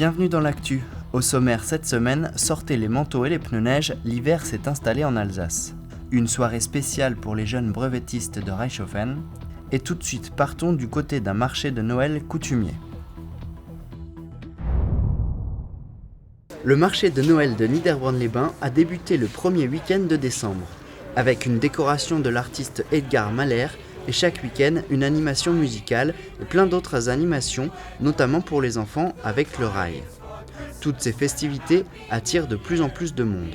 Bienvenue dans l'actu. Au sommaire cette semaine, sortez les manteaux et les pneus neige, l'hiver s'est installé en Alsace. Une soirée spéciale pour les jeunes brevettistes de Reichshofen. Et tout de suite partons du côté d'un marché de Noël coutumier. Le marché de Noël de Niederbronn-les-Bains a débuté le premier week-end de décembre, avec une décoration de l'artiste Edgar Mahler et chaque week-end une animation musicale et plein d'autres animations, notamment pour les enfants avec le rail. Toutes ces festivités attirent de plus en plus de monde.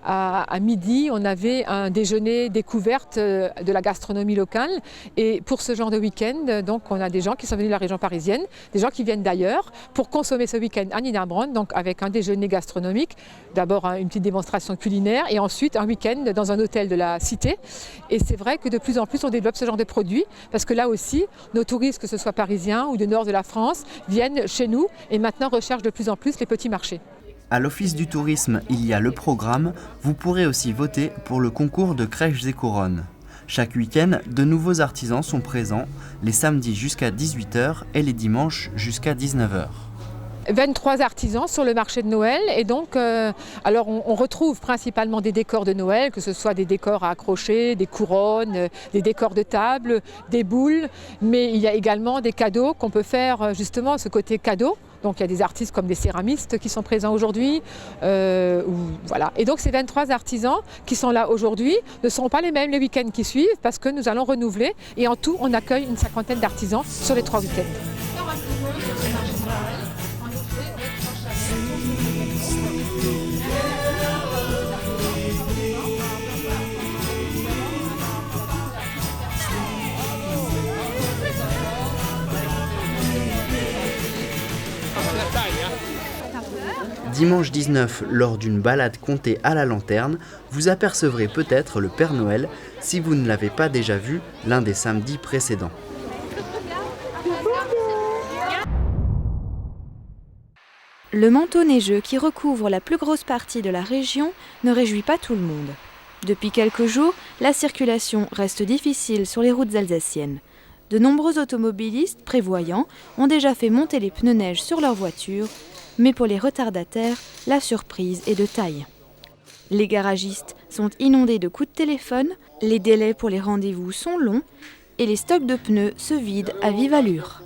À midi, on avait un déjeuner découverte de la gastronomie locale. Et pour ce genre de week-end, donc, on a des gens qui sont venus de la région parisienne, des gens qui viennent d'ailleurs pour consommer ce week-end à Niederbronn, donc avec un déjeuner gastronomique, d'abord une petite démonstration culinaire et ensuite un week-end dans un hôtel de la cité. Et c'est vrai que de plus en plus, on développe ce genre de produits parce que là aussi, nos touristes, que ce soit parisiens ou du nord de la France, viennent chez nous et maintenant recherchent de plus en plus les petits marchés. À l'Office du tourisme, il y a le programme. Vous pourrez aussi voter pour le concours de crèches et couronnes. Chaque week-end, de nouveaux artisans sont présents, les samedis jusqu'à 18h et les dimanches jusqu'à 19h. 23 artisans sur le marché de Noël et donc alors on retrouve principalement des décors de Noël, que ce soit des décors à accrocher, des couronnes, des décors de table, des boules, mais il y a également des cadeaux qu'on peut faire justement ce côté cadeau. Donc il y a des artistes comme des céramistes qui sont présents aujourd'hui. Voilà. Et donc ces 23 artisans qui sont là aujourd'hui ne seront pas les mêmes les week-ends qui suivent parce que nous allons renouveler et en tout on accueille une cinquantaine d'artisans sur les 3 week-ends. Dimanche 19, lors d'une balade comptée à la lanterne, vous apercevrez peut-être le Père Noël si vous ne l'avez pas déjà vu l'un des samedis précédents. Le manteau neigeux qui recouvre la plus grosse partie de la région ne réjouit pas tout le monde. Depuis quelques jours, la circulation reste difficile sur les routes alsaciennes. De nombreux automobilistes prévoyants ont déjà fait monter les pneus neige sur leurs voitures, mais pour les retardataires, la surprise est de taille. Les garagistes sont inondés de coups de téléphone, les délais pour les rendez-vous sont longs et les stocks de pneus se vident à vive allure.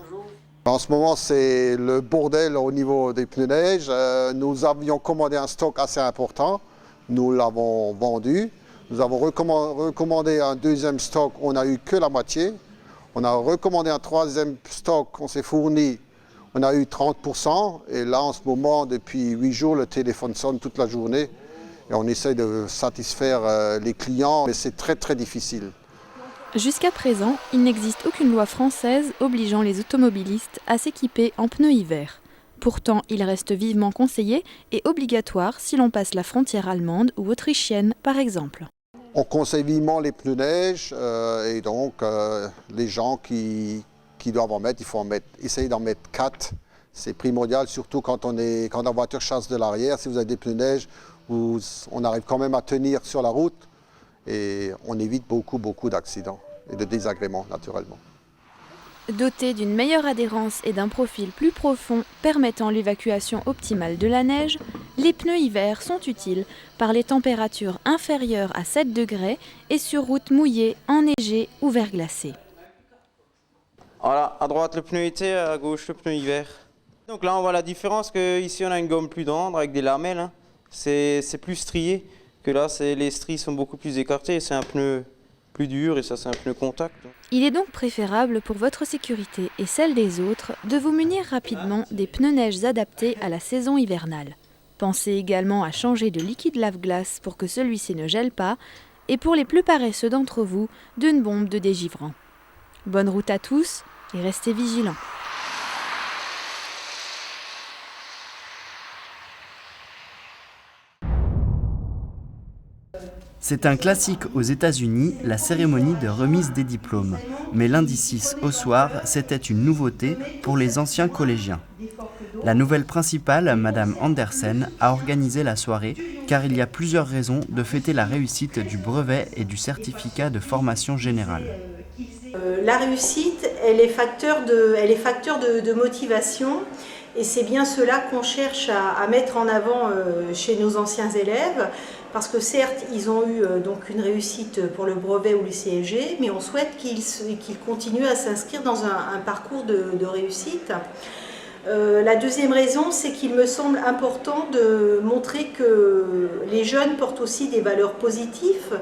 En ce moment, c'est le bordel au niveau des pneus neige. Nous avions commandé un stock assez important, nous l'avons vendu. Nous avons recommandé un deuxième stock, on n'a eu que la moitié. On a recommandé un troisième stock, on s'est fourni. On a eu 30% et là en ce moment, depuis 8 jours, le téléphone sonne toute la journée et on essaie de satisfaire les clients, mais c'est très très difficile. Jusqu'à présent, il n'existe aucune loi française obligeant les automobilistes à s'équiper en pneus hiver. Pourtant, il reste vivement conseillé et obligatoire si l'on passe la frontière allemande ou autrichienne par exemple. On conseille vivement les pneus neige et donc les gens qui doivent en mettre, il faut essayer d'en mettre 4. C'est primordial, surtout quand la voiture chasse de l'arrière. Si vous avez des pneus neige, on arrive quand même à tenir sur la route et on évite beaucoup d'accidents et de désagréments naturellement. Dotés d'une meilleure adhérence et d'un profil plus profond permettant l'évacuation optimale de la neige, les pneus hiver sont utiles par les températures inférieures à 7 degrés et sur route mouillée, enneigée ou verglacée. Voilà, à droite le pneu été, à gauche le pneu hiver. Donc là on voit la différence qu'ici on a une gomme plus tendre avec des lamelles. Hein. C'est plus strié que là, les stries sont beaucoup plus écartées. C'est un pneu plus dur et ça c'est un pneu contact. Il est donc préférable pour votre sécurité et celle des autres de vous munir rapidement des pneus neige adaptés à la saison hivernale. Pensez également à changer de liquide lave-glace pour que celui-ci ne gèle pas et pour les plus paresseux d'entre vous, d'une bombe de dégivrant. Bonne route à tous et restez vigilants. C'est un classique aux États-Unis, la cérémonie de remise des diplômes. Mais lundi 6 au soir, c'était une nouveauté pour les anciens collégiens. La nouvelle principale, Madame Andersen, a organisé la soirée car il y a plusieurs raisons de fêter la réussite du brevet et du certificat de formation générale. La réussite, elle est facteur de motivation, et c'est bien cela qu'on cherche à mettre en avant chez nos anciens élèves, parce que certes, ils ont eu donc une réussite pour le brevet ou le CSG, mais on souhaite qu'ils continuent à s'inscrire dans un parcours de réussite. La deuxième raison, c'est qu'il me semble important de montrer que les jeunes portent aussi des valeurs positives.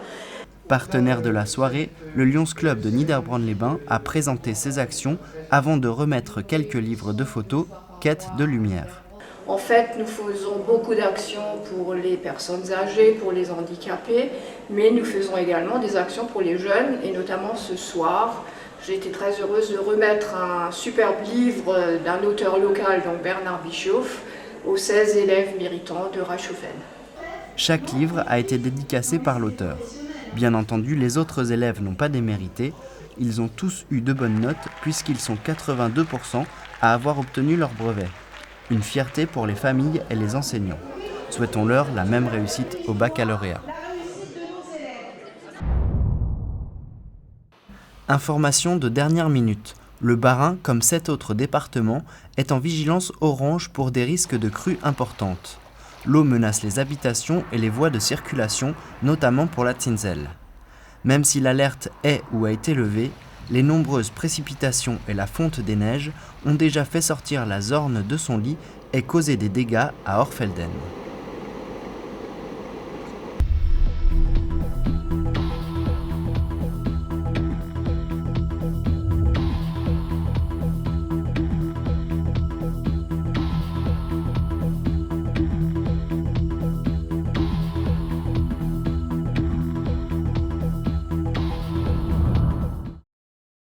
Partenaire de la soirée, le Lions Club de Niederbronn-les-Bains a présenté ses actions avant de remettre quelques livres de photos, quête de lumière. En fait, nous faisons beaucoup d'actions pour les personnes âgées, pour les handicapés, mais nous faisons également des actions pour les jeunes, et notamment ce soir, j'ai été très heureuse de remettre un superbe livre d'un auteur local, donc Bernard Bischoff, aux 16 élèves méritants de Reichshofen. Chaque livre a été dédicacé par l'auteur. Bien entendu, les autres élèves n'ont pas démérité, ils ont tous eu de bonnes notes puisqu'ils sont 82% à avoir obtenu leur brevet. Une fierté pour les familles et les enseignants. Souhaitons-leur la même réussite au baccalauréat. Information de dernière minute. Le Bas-Rhin, comme 7 autres départements, est en vigilance orange pour des risques de crues importantes. L'eau menace les habitations et les voies de circulation, notamment pour la Zinzelle. Même si l'alerte est ou a été levée, les nombreuses précipitations et la fonte des neiges ont déjà fait sortir la Zorn de son lit et causé des dégâts à Orfelden.